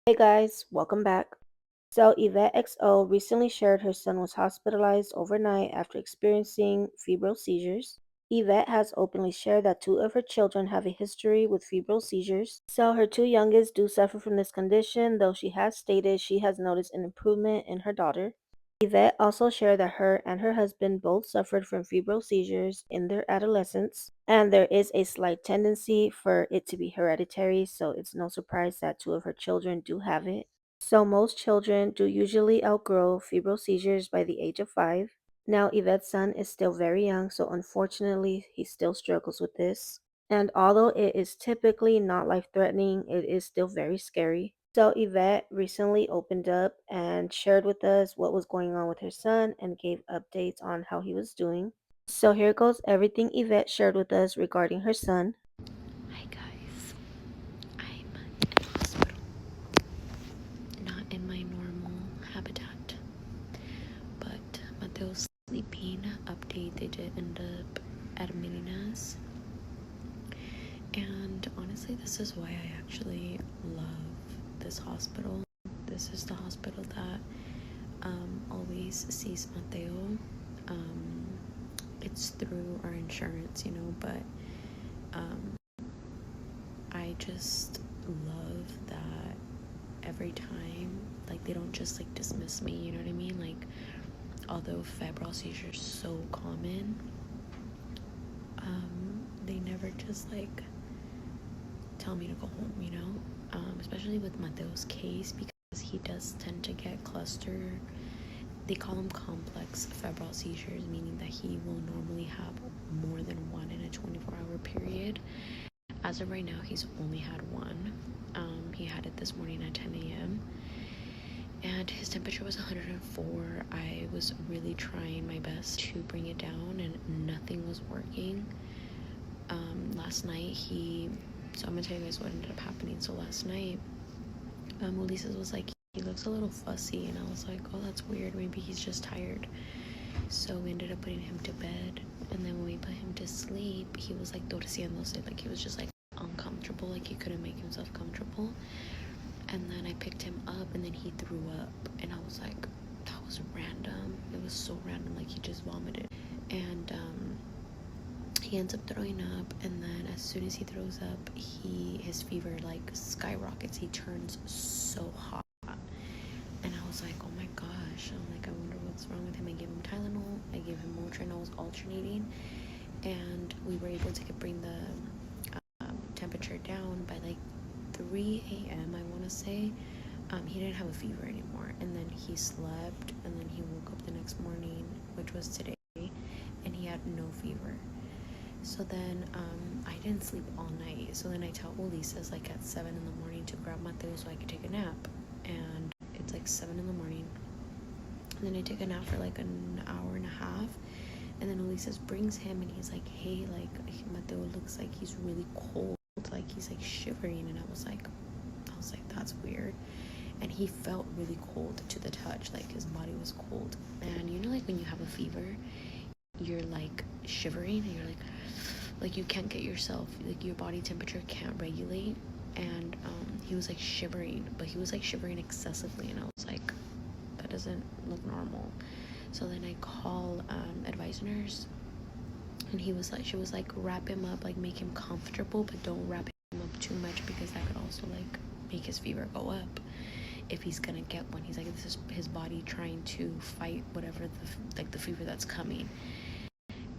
Hey guys, welcome back. So, EVETTEXO recently shared her son was hospitalized overnight after experiencing febrile seizures. Yvette has openly shared that two of her children have a history with febrile seizures. So, her two youngest do suffer from this condition, though she has stated she has noticed an improvement in her daughter. Yvette also shared that her and her husband both suffered from febrile seizures in their adolescence, and there is a slight tendency for it to be hereditary, so it's no surprise that two of her children do have it. So most children do usually outgrow febrile seizures by the age of 5. Now, Yvette's son is still very young, so unfortunately, he still struggles with this. And although it is typically not life-threatening, it is still very scary. So Yvette recently opened up and shared with us what was going on with her son and gave updates on how he was doing. So here goes everything Yvette shared with us regarding her son. Hi guys, I'm in the hospital, not in my normal habitat, but Mateo's sleeping update. They did end up admitting us, and honestly, this is why I actually love this hospital. This is the hospital that always sees Mateo. Um, it's through our insurance, but um, I just love that every time, like, they don't just like dismiss me, you know what I mean? Like, although febrile seizures are so common, they never just like tell me to go home, especially with Mateo's case, because he does tend to get cluster. They call them complex febrile seizures, meaning that he will normally have more than one in a 24-hour period. As of right now, he's only had one. He had it this morning at 10 a.m. and his temperature was 104. I was really trying my best to bring it down, and nothing was working. Last night, so I'm gonna tell you guys what ended up happening. So last night, Ulysses was like, he looks a little fussy, and I was like, oh, that's weird. Maybe he's just tired. So we ended up putting him to bed, and then when we put him to sleep, he was like torciéndose, like he was just like uncomfortable, like he couldn't make himself comfortable. And then I picked him up, and then he threw up, and I was like, that was random. It was so random, like he just vomited. And he ends up throwing up, and then as soon as he throws up, his fever like skyrockets. He turns so hot, and I was like, oh my gosh. I'm like, I wonder what's wrong with him. I gave him Tylenol, I gave him Motrin. I was alternating, and we were able to bring the temperature down by like 3 a.m. I want to say. He didn't have a fever anymore, and then he slept, and then he woke up the next morning, which was today, and he had no fever. So then I didn't sleep all night. So then I tell Ulises like at 7 in the morning to grab Mateo so I could take a nap. And it's like 7 in the morning. And then I take a nap for like an hour and a half. And then Ulises brings him, and he's like, hey, like Mateo looks like he's really cold. Like he's like shivering. And I was like, that's weird. And he felt really cold to the touch. Like his body was cold. And like when you have a fever, you're like shivering, and you're like you can't get yourself, like your body temperature can't regulate. And he was like shivering, but he was like shivering excessively, and I was like, that doesn't look normal. So then I call advice nurse, and she was like, wrap him up, like make him comfortable, but don't wrap him up too much, because that could also like make his fever go up if he's gonna get one. He's like, this is his body trying to fight whatever the fever that's coming.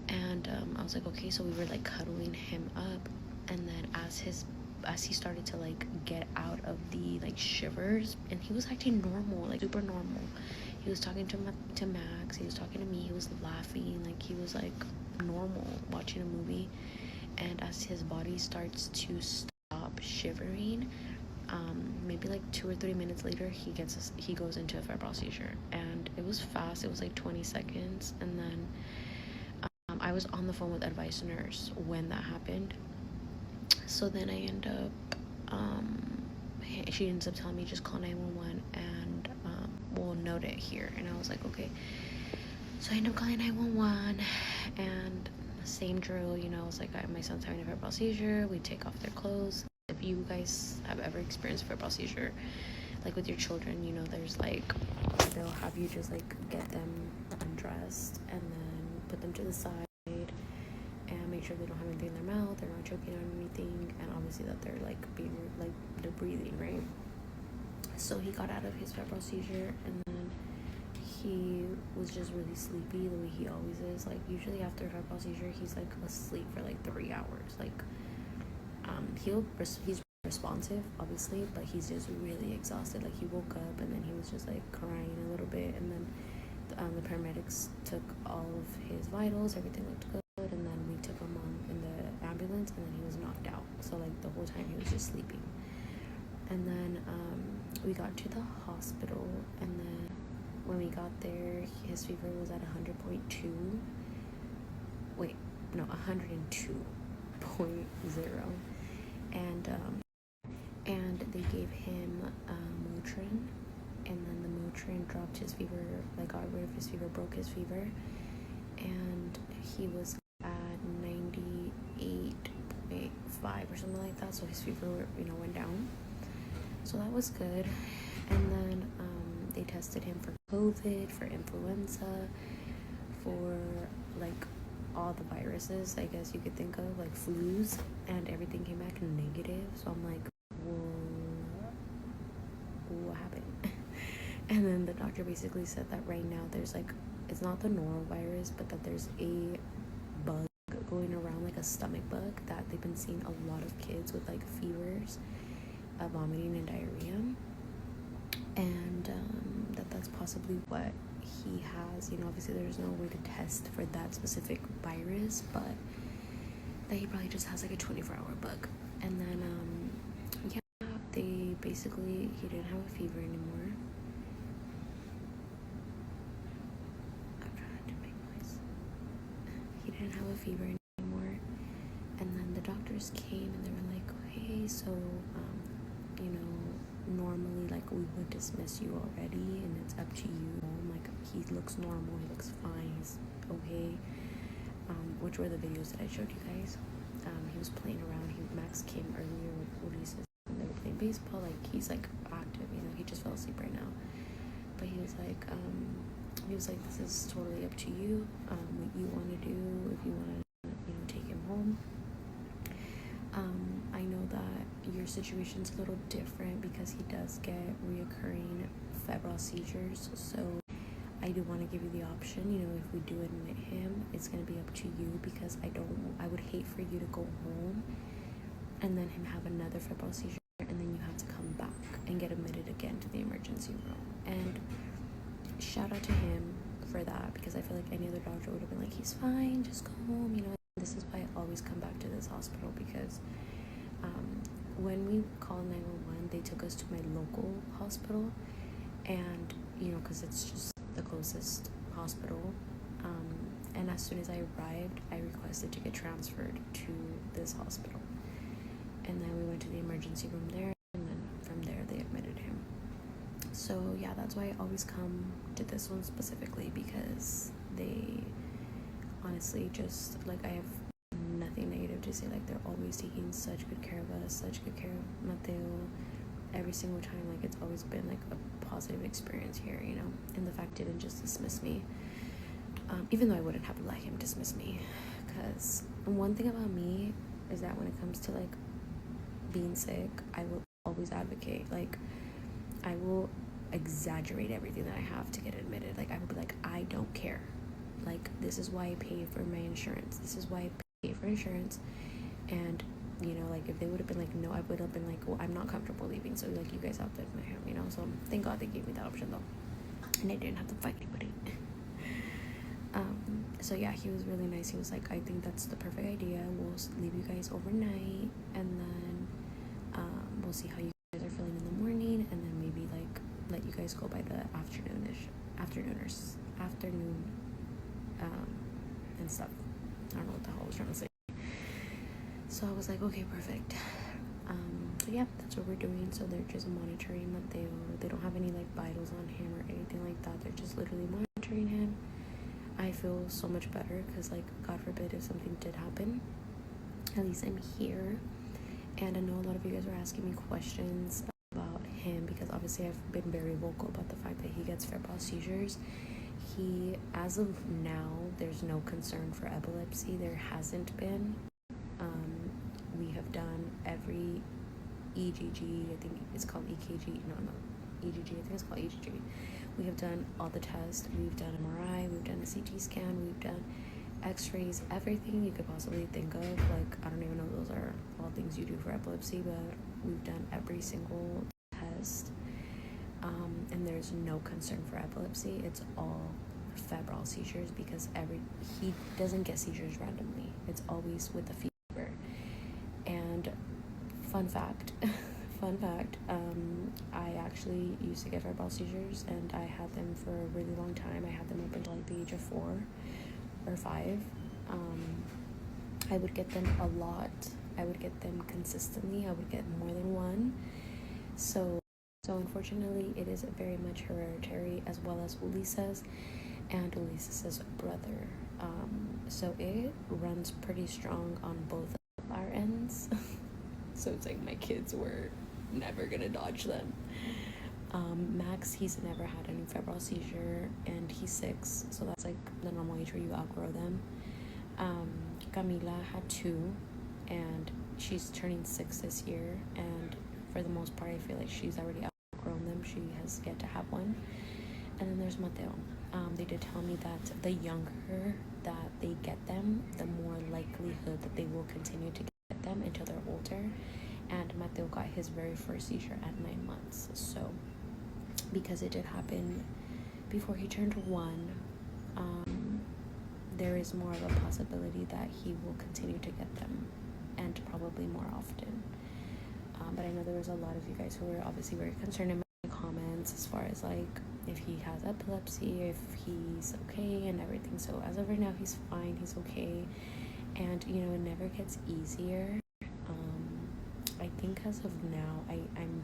And I was like, okay. So we were like cuddling him up, and then as he started to like get out of the like shivers, and he was acting normal, like super normal. He was talking to Max, he was talking to me, he was laughing, like he was like normal watching a movie. And as his body starts to stop shivering, maybe like 2 or 3 minutes later, he goes into a febrile seizure. And it was fast. It was like 20 seconds. And then I was on the phone with advice nurse when that happened. So then I end up, she ends up telling me just call 911, and we'll note it here. And I was like, okay. So I end up calling 911, and same drill, it's like, my son's having a febrile seizure. We take off their clothes. If you guys have ever experienced a febrile seizure, like with your children, you know, there's like, they'll have you just like get them undressed and then put them to the side and make sure they don't have anything in their mouth, they're not choking on anything, and obviously that they're like being like they're breathing, right? So he got out of his febrile seizure, and then he was just really sleepy the way he always is. Like usually after a febrile seizure, he's like asleep for like 3 hours. Like he's responsive obviously, but he's just really exhausted. Like he woke up and then he was just like crying a little bit, and then the paramedics took all of his vitals, everything looked good, and then we took him on in the ambulance, and then he was knocked out. So like the whole time he was just sleeping. And then we got to the hospital, and then when we got there, his fever was at 100.2. Wait, no, 102.0. And they gave him Motrin, and then the Motrin dropped his fever, like got rid of his fever, broke his fever, and he was at 98.5 or something like that. So his fever, went down. So that was good. And then they tested him for COVID, for influenza, for like all the viruses I guess you could think of, like flus, and everything came back negative. So I'm like, what happened? And then the doctor basically said that right now there's like, it's not the norovirus, but that there's a bug going around, like a stomach bug, that they've been seeing a lot of kids with like fevers, vomiting and diarrhea, and that's possibly what he has. Obviously there's no way to test for that specific virus, but that he probably just has like a 24-hour bug. And then they basically, he didn't have a fever anymore. I'm trying to make noise. He didn't have a fever anymore. And then the doctors came and they were like, hey, so normally like we would dismiss you already, and it's up to you. Like he looks normal, he looks fine, he's okay. Which were the videos that I showed you guys. He was playing around. Max came earlier with Ulises, and they were playing baseball. Like he's like active, he just fell asleep right now. But he was like, this is totally up to you. What you want to do, if you want to, take him home. I know that your situation's a little different because he does get reoccurring febrile seizures. So I do want to give you the option, if we do admit him, it's going to be up to you, because I would hate for you to go home and then him have another febrile seizure, and then you have to come back and get admitted again to the emergency room. And shout out to him for that, because I feel like any other doctor would have been like, he's fine, just go home, This is why I always come back to this hospital, because when we called 911, they took us to my local hospital, and because it's just the closest hospital, and as soon as I arrived, I requested to get transferred to this hospital, and then we went to the emergency room there, and then from there they admitted him. So yeah, that's why I always come to this one specifically, because they honestly just, like, I have nothing negative to say. Like, they're always taking such good care of us, such good care of Mateo every single time. Like, it's always been like a positive experience here, and the fact didn't just dismiss me, even though I wouldn't have let him dismiss me, because one thing about me is that when it comes to like being sick, I will always advocate. Like, I will exaggerate everything that I have to get admitted. Like, I will be like, I don't care, like, this is why I pay for my insurance, this is why I pay for insurance. And like, if they would have been like, no, I would have been like, well, I'm not comfortable leaving, so like, you guys have to admit him, so thank God they gave me that option though, and I didn't have to fight anybody. So yeah, he was really nice. He was like, I think that's the perfect idea, we'll leave you guys overnight, and then we'll see how you guys are feeling in the morning, and then maybe like let you guys go by the afternoon and stuff. I don't know what the hell I was trying to say. So I was like, okay, perfect. So yeah, that's what we're doing. So they're just monitoring Mateo. They don't have any like vitals on him or anything like that. They're just literally monitoring him. I feel so much better, because like, God forbid if something did happen, at least I'm here. And I know a lot of you guys were asking me questions about him, because obviously I've been very vocal about the fact that he gets febrile seizures. He, as of now, there's no concern for epilepsy. There hasn't been. We have done every EGG, I think it's called EKG, no, EGG, I think it's called EGG. We have done all the tests. We've done MRI, we've done a CT scan, we've done x-rays, everything you could possibly think of. Like, I don't even know if those are all things you do for epilepsy, but we've done every single test, and there's no concern for epilepsy. It's all febrile seizures, because he doesn't get seizures randomly. It's always with a fever. And fun fact I actually used to get febrile seizures, and I had them for a really long time. I had them up until like the age of 4 or 5. I would get them a lot. I would get them consistently. I would get more than one. So unfortunately, it is very much hereditary, as well as Ulises and Ulises' brother. So it runs pretty strong on both of our ends. So it's like my kids were never gonna dodge them. Max, he's never had any febrile seizure, and he's 6, so that's like the normal age where you outgrow them. Camila had 2, and she's turning 6 this year, and for the most part I feel like she's already outgrown them. She has yet to have one. And then there's Mateo. They did tell me that the younger that they get them, the more likelihood that they will continue to get them until they're older. And Mateo got his very first seizure at 9 months. So because it did happen before he turned 1, there is more of a possibility that he will continue to get them, and probably more often. But I know there was a lot of you guys who were obviously very concerned in my comments as far as like if he has epilepsy, if he's okay and everything. So as of right now, he's fine, he's okay. And you know, it never gets easier. I think as of now, I'm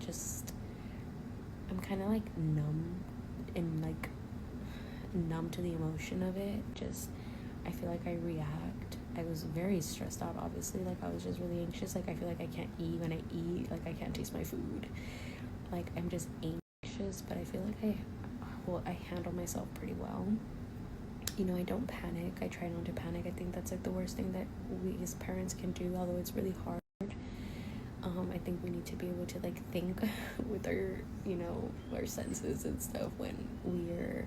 kind of like numb, and like numb to the emotion of it. Just, I feel like I react. I was very stressed out, obviously. Like, I was just really anxious. Like, I feel like I can't eat. When I eat, like, I can't taste my food. Like, I'm just anxious, but I feel like I handle myself pretty well. You know, I don't panic. I try not to panic. I think that's like the worst thing that we as parents can do, although it's really hard. I think we need to be able to like think with our, you know, our senses and stuff when we're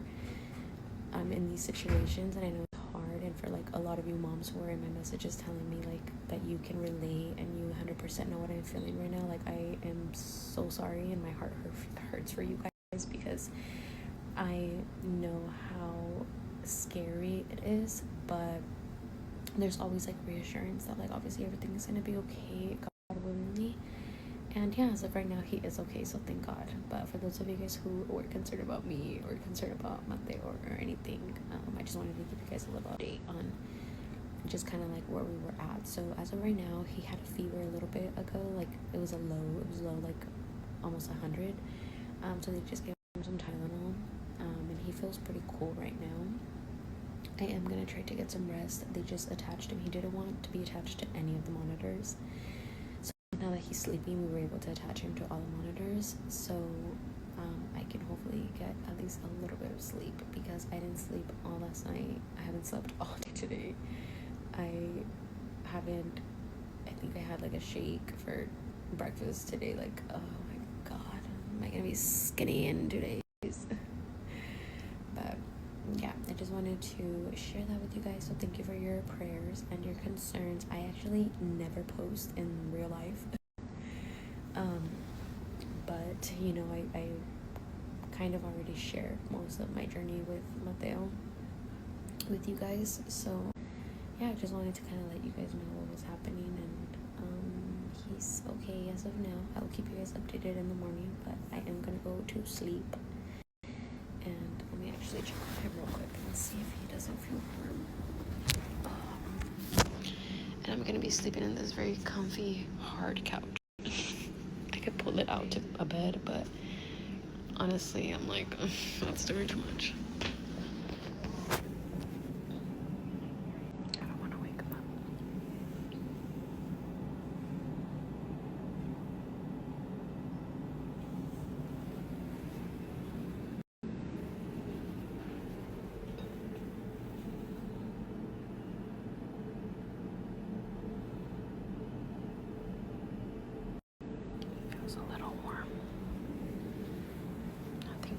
in these situations. And I know it's hard, and for like a lot of you moms who are in my messages telling me like that you can relate and you 100% know what I'm feeling right now, like I am so sorry, and my heart hurts for you guys, because I know how scary it is, but there's always like reassurance that like obviously everything is gonna be okay, God willingly. And yeah, as of right now, he is okay, so thank God. But for those of you guys who were concerned about me or concerned about Mateo or anything, I just wanted to give you guys a little update on just kind of like where we were at. So as of right now, he had a fever a little bit ago. Like it was low, like almost 100. So they just gave him some Tylenol, and he feels pretty cool right now. I am gonna try to get some rest. They just attached him. He didn't want to be attached to any of the monitors. So now that he's sleeping, we were able to attach him to all the monitors. So I can hopefully get at least a little bit of sleep, because I didn't sleep all last night. I haven't slept all day today. I think I had like a shake for breakfast today. Like, oh my God, am I gonna be skinny in 2 days? But yeah, I just wanted to share that with you guys. So thank you for your prayers and your concerns. I actually never post in real life. But you know, I kind of already shared most of my journey with Mateo with you guys. So yeah, I just wanted to kind of let you guys know what was happening, and he's okay as of now. I'll keep you guys updated in the morning, but I am gonna go to sleep. And let me actually check him real quick and see if he doesn't feel warm. And I'm gonna be sleeping in this very comfy, hard couch. I could pull it out to a bed, but honestly, I'm like, that's doing too much. I don't want to wake him up.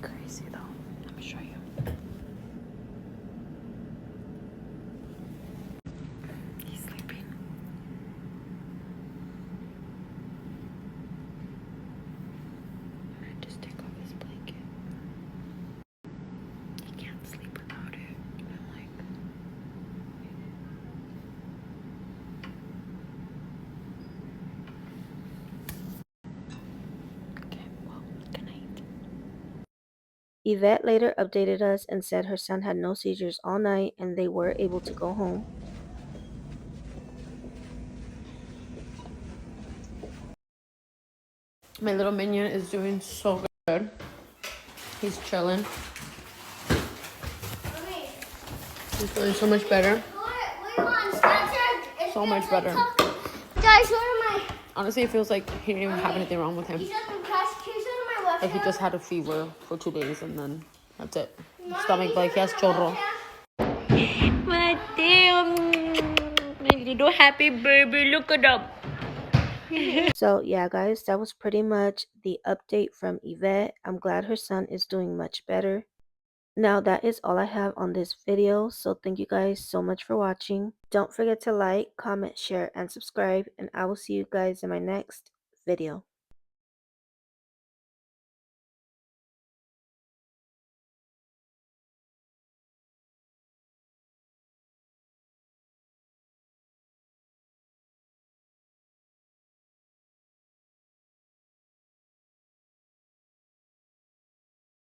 crazy though. Let me show you. He's sleeping. I just take off his blanket. He can't sleep without it. I'm like, okay, well, good night. Yvette later updated us and said her son had no seizures all night and they were able to go home. My little minion is doing so good. He's chilling. He's feeling so much better. So much better. Guys, what am I? Honestly, it feels like he didn't even have anything wrong with him. Like he just had a fever for 2 days and then that's it. Stomach bug, he has chorro. Mateo, my little happy baby, look at him. So yeah guys, that was pretty much the update from Yvette. I'm glad her son is doing much better. Now that is all I have on this video, so thank you guys so much for watching. Don't forget to like, comment, share, and subscribe, and I will see you guys in my next video.